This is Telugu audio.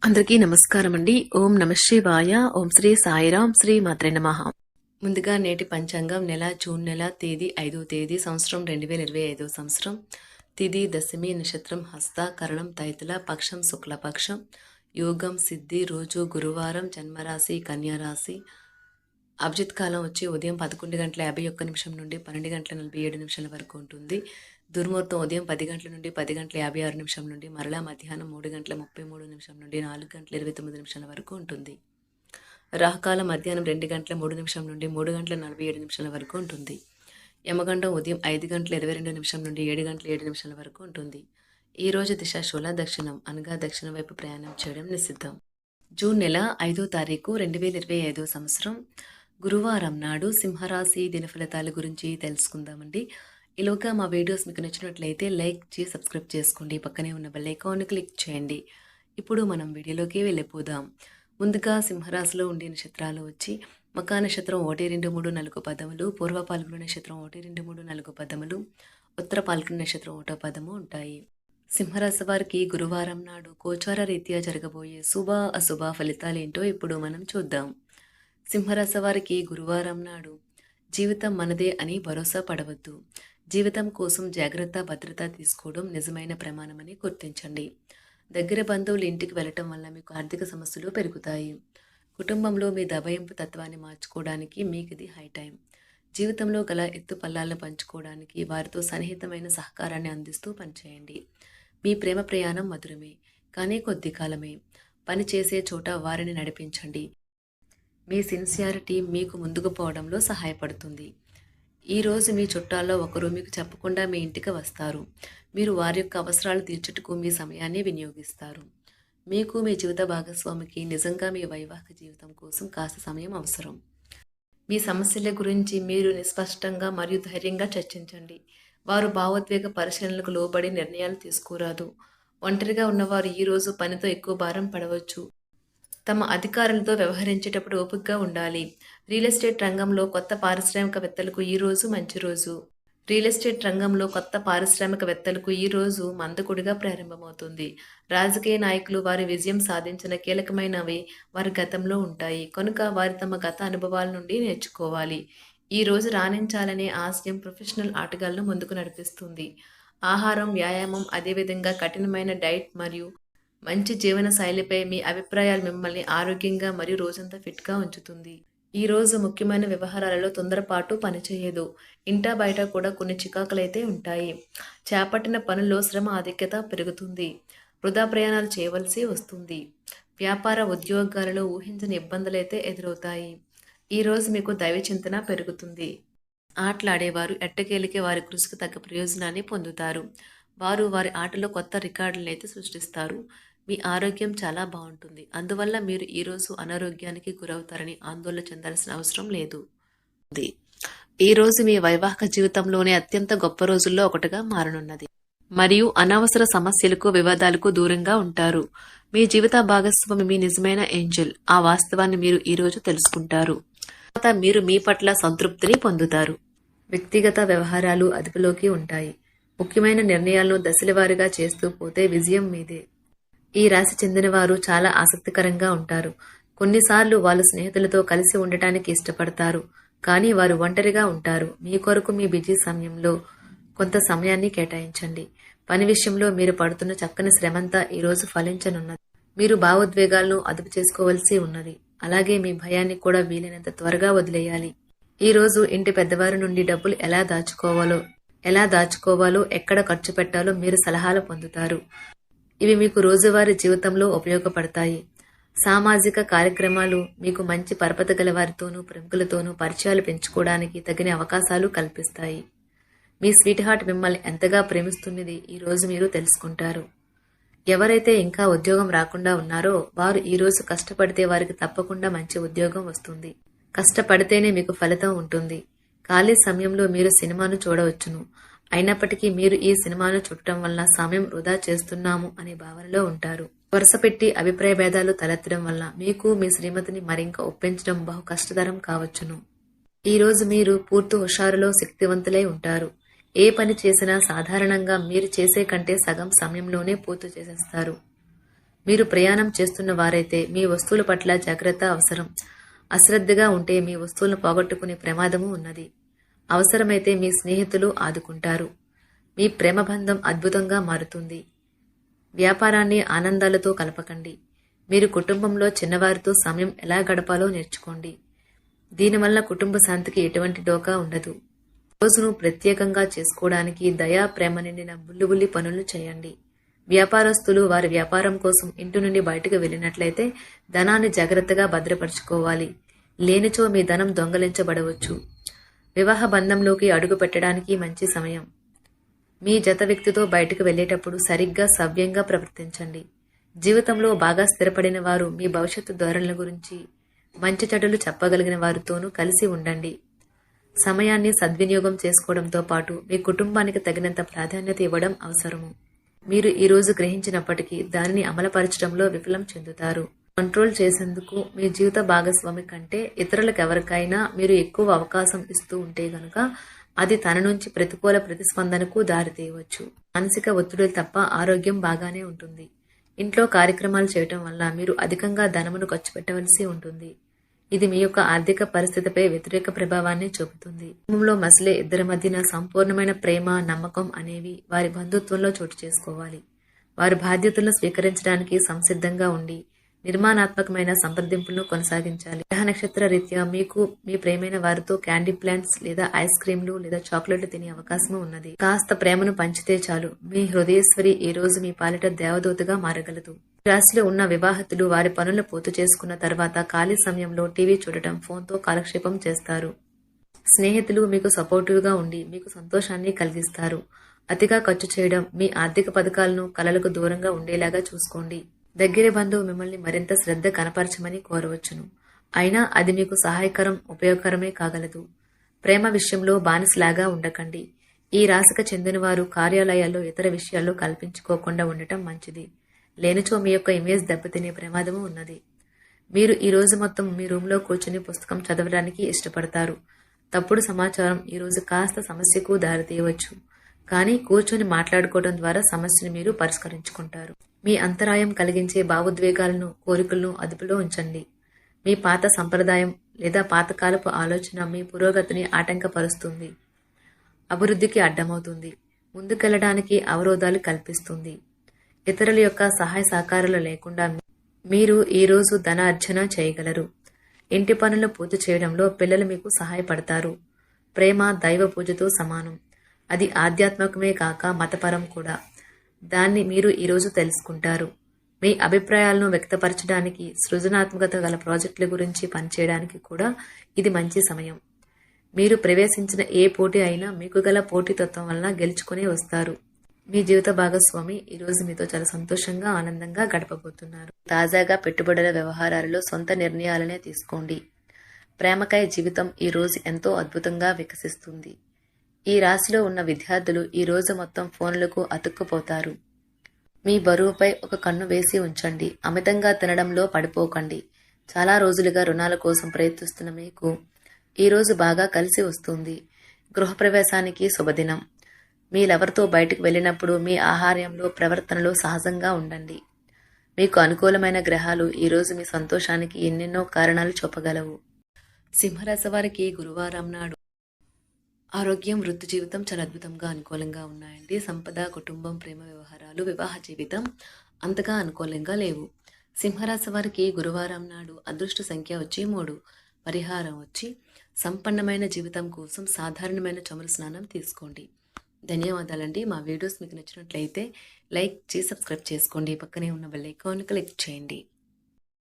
అందరికీ నమస్కారం అండి. ఓం నమ శివాయ. ఓం శ్రీ సాయిరాం. శ్రీ మాత్రే నమః. ముందుగా నేటి పంచాంగం నెల జూన్ నెల తేదీ 5వ తేదీ సంవత్సరం 2025 సంవత్సరం. తిథి దశమి, నక్షత్రం హస్త, కరణం తైతుల, పక్షం శుక్లపక్షం, యోగం సిద్ధి, రోజు గురువారం, జన్మరాశి కన్యారాశి. అభిజిత్ కాలం వచ్చి ఉదయం 11:51 నుండి 12:47 వరకు ఉంటుంది. దుర్ముహూర్తం ఉదయం 10 గంటల నుండి 10:56 నుండి మరలా మధ్యాహ్నం 3:33 నుండి 4:29 వరకు ఉంటుంది. రాహుకాలం మధ్యాహ్నం 2:03 నుండి 3:47 వరకు ఉంటుంది. యమగండం ఉదయం 5:22 నుండి 7:07 వరకు ఉంటుంది. ఈ రోజు దిశ శూల దక్షిణం అనగా దక్షిణ వైపు ప్రయాణం చేయడం నిషిద్ధం. జూన్ నెల 5వ తారీఖు 2025 సంవత్సరం గురువారం నాడు సింహరాశి దినఫలితాల గురించి తెలుసుకుందామండి. ఈలోగా మా వీడియోస్ మీకు నచ్చినట్లయితే లైక్ చేసి సబ్స్క్రైబ్ చేసుకోండి. పక్కనే ఉన్న బెల్ ఐకాన్ క్లిక్ చేయండి. ఇప్పుడు మనం వీడియోలోకి వెళ్ళిపోదాం. ముందుగా సింహరాశిలో ఉండే నక్షత్రాలు వచ్చి మకా నక్షత్రం 1, 2, 3, 4 పదములు, పూర్వ పాల్గొన నక్షత్రం 1, 2, 3, 4 పదములు, ఉత్తర పాల్గొన నక్షత్రం 1 పదము ఉంటాయి. సింహరాశి వారికి గురువారం నాడు గోచార రీత్యా జరగబోయే శుభ అశుభ ఫలితాలేంటో ఇప్పుడు మనం చూద్దాం. సింహరాశి వారికి గురువారం నాడు జీవితం మనదే అని భరోసా పడవద్దు. జీవితం కోసం జాగ్రత్త భద్రత తీసుకోవడం నిజమైన ప్రమాణమని గుర్తించండి. దగ్గర బంధువులు ఇంటికి వెళ్ళటం వల్ల మీకు ఆర్థిక సమస్యలు పెరుగుతాయి. కుటుంబంలో మీ దబాయింపు తత్వాన్ని మార్చుకోవడానికి మీకు ఇది హై టైం. జీవితంలో గల ఎత్తు పల్లాలను పంచుకోవడానికి వారితో సన్నిహితమైన సహకారాన్ని అందిస్తూ పనిచేయండి. మీ ప్రేమ ప్రయాణం మధురమే, కానీ కొద్ది కాలమే. పని చేసే చోట వారిని నడిపించండి. మీ సిన్సియారిటీ మీకు ముందుకు పోవడంలో సహాయపడుతుంది. ఈరోజు మీ చుట్టాల్లో ఒకరు మీకు చెప్పకుండా మీ ఇంటికి వస్తారు. మీరు వారి యొక్క అవసరాలు తీర్చుటకు మీ సమయాన్ని వినియోగిస్తారు. మీకు మీ జీవిత భాగస్వామికి నిజంగా మీ వైవాహిక జీవితం కోసం కాస్త సమయం అవసరం. మీ సమస్యల గురించి మీరు నిస్పష్టంగా మరియు ధైర్యంగా చర్చించండి. వారు భావోద్వేగ పరిశీలనలకు లోబడి నిర్ణయాలు తీసుకోరాదు. ఒంటరిగా ఉన్నవారు ఈరోజు పనితో ఎక్కువ భారం పడవచ్చు. తమ అధికారులతో వ్యవహరించేటప్పుడు ఓపికగా ఉండాలి. రియల్ ఎస్టేట్ రంగంలో కొత్త పారిశ్రామికవేత్తలకు ఈ రోజు మంచి రోజు. రియల్ ఎస్టేట్ రంగంలో కొత్త పారిశ్రామికవేత్తలకు ఈ రోజు మందకొడిగా ప్రారంభమవుతుంది. రాజకీయ నాయకులు వారి విజయం సాధించిన కీలకమైనవి వారి గతంలో ఉంటాయి కనుక వారి తమ గత అనుభవాల నుండి నేర్చుకోవాలి. ఈ రోజు రాణించాలనే ఆశయం ప్రొఫెషనల్ ఆటగాళ్లను ముందుకు నడిపిస్తుంది. ఆహారం, వ్యాయామం, అదేవిధంగా కఠినమైన డైట్ మరియు మంచి జీవన శైలిపై మీ అభిప్రాయాలు మిమ్మల్ని ఆరోగ్యంగా మరియు రోజంతా ఫిట్గా ఉంచుతుంది. ఈ రోజు ముఖ్యమైన వ్యవహారాలలో తొందరపాటు పనిచేయదు. ఇంటా బయట కూడా కొన్ని చికాకులైతే ఉంటాయి. చేపట్టిన పనుల్లో శ్రమ ఆధిక్యత పెరుగుతుంది. వృధా ప్రయాణాలు చేయవలసి వస్తుంది. వ్యాపార ఉద్యోగాలలో ఊహించని ఇబ్బందులైతే ఎదురవుతాయి. ఈ రోజు మీకు దైవ చింతన పెరుగుతుంది. ఆటలాడేవారు ఎట్టకేలికి వారి కృషికి తగ్గ ప్రయోజనాన్ని పొందుతారు. వారు వారి ఆటలో కొత్త రికార్డులను అయితే సృష్టిస్తారు. మీ ఆరోగ్యం చాలా బాగుంటుంది. అందువల్ల మీరు ఈరోజు అనారోగ్యానికి గురవుతారని ఆందోళన చెందాల్సిన అవసరం లేదు. ఈరోజు మీ వైవాహిక జీవితంలోనే అత్యంత గొప్ప రోజుల్లో ఒకటిగా మారనున్నది మరియు అనవసర సమస్యలకు వివాదాలకు దూరంగా ఉంటారు. మీ జీవిత భాగస్వామి మీ నిజమైన ఏంజెల్. ఆ వాస్తవాన్ని మీరు ఈరోజు తెలుసుకుంటారు. తర్వాత మీరు మీ పట్ల సంతృప్తిని పొందుతారు. వ్యక్తిగత వ్యవహారాలు అదుపులోకి ఉంటాయి. ముఖ్యమైన నిర్ణయాలను దశలవారీగా చేస్తూ పోతే విజయం మీదే. ఈ రాశి చెందిన వారు చాలా ఆసక్తికరంగా ఉంటారు. కొన్నిసార్లు వాళ్ళు స్నేహితులతో కలిసి ఉండటానికి ఇష్టపడతారు, కానీ వారు ఒంటరిగా ఉంటారు. మీ కొరకు మీ బిజీ సమయంలో కొంత సమయాన్ని కేటాయించండి. పని విషయంలో మీరు పడుతున్న చక్కని శ్రమంతా ఈరోజు ఫలించనున్నది. మీరు భావోద్వేగాలను అదుపు చేసుకోవలసి ఉన్నది. అలాగే మీ భయాన్ని కూడా వీలైనంత త్వరగా వదిలేయాలి. ఈ రోజు ఇంటి పెద్దవారి నుండి డబ్బులు ఎలా దాచుకోవాలో ఎక్కడ ఖర్చు పెట్టాలో మీరు సలహాలు పొందుతారు. ఇవి మీకు రోజువారీ జీవితంలో ఉపయోగపడతాయి. సామాజిక కార్యక్రమాలు మీకు మంచి పరపత గల వారితోనూ ప్రముఖులతోనూ పరిచయాలు పెంచుకోవడానికి తగిన అవకాశాలు కల్పిస్తాయి. మీ స్వీట్ హార్ట్ మిమ్మల్ని ఎంతగా ప్రేమిస్తున్నది ఈ రోజు మీరు తెలుసుకుంటారు. ఎవరైతే ఇంకా ఉద్యోగం రాకుండా ఉన్నారో వారు ఈ రోజు కష్టపడితే వారికి తప్పకుండా మంచి ఉద్యోగం వస్తుంది. కష్టపడితేనే మీకు ఫలితం ఉంటుంది. ఖాళీ సమయంలో మీరు సినిమాను చూడవచ్చును. అయినప్పటికీ మీరు ఈ సినిమాను చూడటం వల్ల సమయం వృధా చేస్తున్నాము అనే భావనలో ఉంటారు. వరుసపెట్టి అభిప్రాయ భేదాలు తలెత్తడం వల్ల మీకు మీ శ్రీమతిని మరింక ఒప్పించడం బహు కష్టతరం కావచ్చును. ఈ రోజు మీరు పూర్తి హుషారులో శక్తివంతులై ఉంటారు. ఏ పని చేసినా సాధారణంగా మీరు చేసే కంటే సగం సమయంలోనే పూర్తి చేసేస్తారు. మీరు ప్రయాణం చేస్తున్న వారైతే మీ వస్తువుల పట్ల జాగ్రత్త అవసరం. అశ్రద్ధగా ఉంటే మీ వస్తువులను పోగొట్టుకునే ప్రమాదము ఉన్నది. అవసరమైతే మీ స్నేహితులు ఆదుకుంటారు. మీ ప్రేమ బంధం అద్భుతంగా మారుతుంది. వ్యాపారాన్ని ఆనందాలతో కలపకండి. మీరు కుటుంబంలో చిన్నవారితో సమయం ఎలా గడపాలో నేర్చుకోండి. దీనివల్ల కుటుంబ శాంతికి ఎటువంటి డోకా ఉండదు. రోజును ప్రత్యేకంగా చేసుకోవడానికి దయా ప్రేమ నిండిన బుల్లిబుల్లి పనులు చేయండి. వ్యాపారస్తులు వారి వ్యాపారం కోసం ఇంటి నుండి బయటకు వెళ్ళినట్లయితే ధనాన్ని జాగ్రత్తగా భద్రపరుచుకోవాలి. లేనిచో మీ ధనం దొంగలించబడవచ్చు. వివాహ బంధంలోకి అడుగు పెట్టడానికి మంచి సమయం. మీ జత వ్యక్తితో బయటకు వెళ్లేటప్పుడు సరిగ్గా సవ్యంగా ప్రవర్తించండి. జీవితంలో బాగా స్థిరపడిన వారు మీ భవిష్యత్తు ధోరణుల గురించి మంచి చెడులు చెప్పగలిగిన వారితోనూ కలిసి ఉండండి. సమయాన్ని సద్వినియోగం చేసుకోవడంతో పాటు మీ కుటుంబానికి తగినంత ప్రాధాన్యత ఇవ్వడం అవసరము. మీరు ఈ రోజు గ్రహించినప్పటికీ దానిని అమలుపరచడంలో విఫలం చెందుతారు. కంట్రోల్ చేసేందుకు మీ జీవిత భాగస్వామి కంటే ఇతరులకు ఎవరికైనా మీరు ఎక్కువ అవకాశం ఇస్తూ ఉంటే గనుక అది తన నుంచి ప్రతికూల ప్రతిస్పందనకు దారితీయవచ్చు. మానసిక ఒత్తిడులు తప్ప ఆరోగ్యం బాగానే ఉంటుంది. ఇంట్లో కార్యక్రమాలు చేయటం వల్ల మీరు అధికంగా ధనమును ఖర్చు పెట్టవలసి ఉంటుంది. ఇది మీ యొక్క ఆర్థిక పరిస్థితిపై వ్యతిరేక ప్రభావాన్ని చూపుతుంది. కుటుంబంలో మసలే ఇద్దరి మధ్యన సంపూర్ణమైన ప్రేమ, నమ్మకం అనేవి వారి బంధుత్వంలో చోటు చేసుకోవాలి. వారి బాధ్యతలను స్వీకరించడానికి సంసిద్ధంగా ఉండి నిర్మాణాత్మకమైన సంప్రదింపులను కొనసాగించాలి. గ్రహ నక్షత్ర రీత్యా మీకు మీ ప్రేమైన వారితో క్యాండీ ప్లాంట్స్ లేదా ఐస్ క్రీంలు లేదా చాక్లెట్లు తినే అవకాశం ఉన్నది. కాస్త ప్రేమను పంచితే చాలు మీ హృదయేశ్వరి ఈ రోజు మీ పాలిట దేవదూతగా మారగలదు. రాశిలో ఉన్న వివాహితులు వారి పనులు పూర్తి చేసుకున్న తర్వాత ఖాళీ సమయంలో టీవీ చూడటం, ఫోన్తో కాలక్షేపం చేస్తారు. స్నేహితులు మీకు సపోర్టివ్గా ఉండి మీకు సంతోషాన్ని కలిగిస్తారు. అతిగా ఖర్చు చేయడం, మీ ఆర్థిక పథకాలను కలలకు దూరంగా ఉండేలాగా చూసుకోండి. దగ్గర బంధువు మిమ్మల్ని మరింత శ్రద్ధ కనపరచమని కోరవచ్చును. అయినా అది మీకు సహాయకరం, ఉపయోగకరమే కాగలదు. ప్రేమ విషయంలో బానిసలాగా ఉండకండి. ఈ రాశికి చెందిన వారు కార్యాలయాల్లో ఇతర విషయాల్లో కల్పించుకోకుండా ఉండటం మంచిది. లేనిచో మీ యొక్క ఇమేజ్ దెబ్బతినే ప్రమాదము ఉన్నది. మీరు ఈ రోజు మొత్తం మీ రూమ్లో కూర్చుని పుస్తకం చదవడానికి ఇష్టపడతారు. తప్పుడు సమాచారం ఈ రోజు కాస్త సమస్యకు దారితీయవచ్చు. కానీ కూర్చొని మాట్లాడుకోవడం ద్వారా సమస్యను మీరు పరిష్కరించుకుంటారు. మీ అంతరాయం కలిగించే భావోద్వేగాలను, కోరికలను అదుపులో ఉంచండి. మీ పాత సంప్రదాయం లేదా పాతకాలపు ఆలోచన మీ పురోగతిని ఆటంకపరుస్తుంది, అభివృద్ధికి అడ్డమవుతుంది, ముందుకెళ్లడానికి అవరోధాలు కల్పిస్తుంది. ఇతరుల యొక్క సహాయ సహకారాలు లేకుండా మీరు ఈ రోజు ధనార్జన చేయగలరు. ఇంటి పనులు పూర్తి చేయడంలో పిల్లలు మీకు సహాయపడతారు. ప్రేమ దైవ పూజతో సమానం. అది ఆధ్యాత్మికమే కాక మతపరం కూడా. దాన్ని మీరు ఈరోజు తెలుసుకుంటారు. మీ అభిప్రాయాలను వ్యక్తపరచడానికి, సృజనాత్మకత గల ప్రాజెక్టుల గురించి పనిచేయడానికి కూడా ఇది మంచి సమయం. మీరు ప్రవేశించిన ఏ పోటీ అయినా మీకు గల పోటీతత్వం వలన గెలుచుకునే వస్తారు. మీ జీవిత భాగస్వామి ఈరోజు మీతో చాలా సంతోషంగా, ఆనందంగా గడపబోతున్నారు. తాజాగా పెట్టుబడుల వ్యవహారాలలో సొంత నిర్ణయాలనే తీసుకోండి. ప్రేమకాయ జీవితం ఈ రోజు ఎంతో అద్భుతంగా వికసిస్తుంది. ఈ రాశిలో ఉన్న విద్యార్థులు ఈ రోజు మొత్తం ఫోన్లకు అతుక్కుపోతారు. మీ బరువుపై ఒక కన్ను వేసి ఉంచండి. అమితంగా తినడంలో పడిపోకండి. చాలా రోజులుగా రుణాల కోసం ప్రయత్నిస్తున్న మీకు ఈ రోజు బాగా కలిసి వస్తుంది. గృహప్రవేశానికి శుభదినం. మీ లవర్తో బయటకు వెళ్ళినప్పుడు మీ ఆహార్యంలో, ప్రవర్తనలో సహజంగా ఉండండి. మీకు అనుకూలమైన గ్రహాలు ఈ రోజు మీ సంతోషానికి ఎన్నెన్నో కారణాలు చూపగలవు. సింహరాశి వారికి గురువారం నాడు ఆరోగ్యం, వృత్తి జీవితం చాలా అద్భుతంగా అనుకూలంగా ఉన్నాయండి. సంపద, కుటుంబం, ప్రేమ వ్యవహారాలు, వివాహ జీవితం అంతగా అనుకూలంగా లేవు. సింహరాశి వారికి గురువారం నాడు అదృష్ట సంఖ్య వచ్చి 3. పరిహారం వచ్చి సంపన్నమైన జీవితం కోసం సాధారణమైన చమురు స్నానం తీసుకోండి. ధన్యవాదాలండి. మా వీడియోస్ మీకు నచ్చినట్లయితే లైక్ చేసి సబ్స్క్రైబ్ చేసుకోండి. పక్కనే ఉన్న బెల్ ఐకాన్ క్లిక్ చేయండి.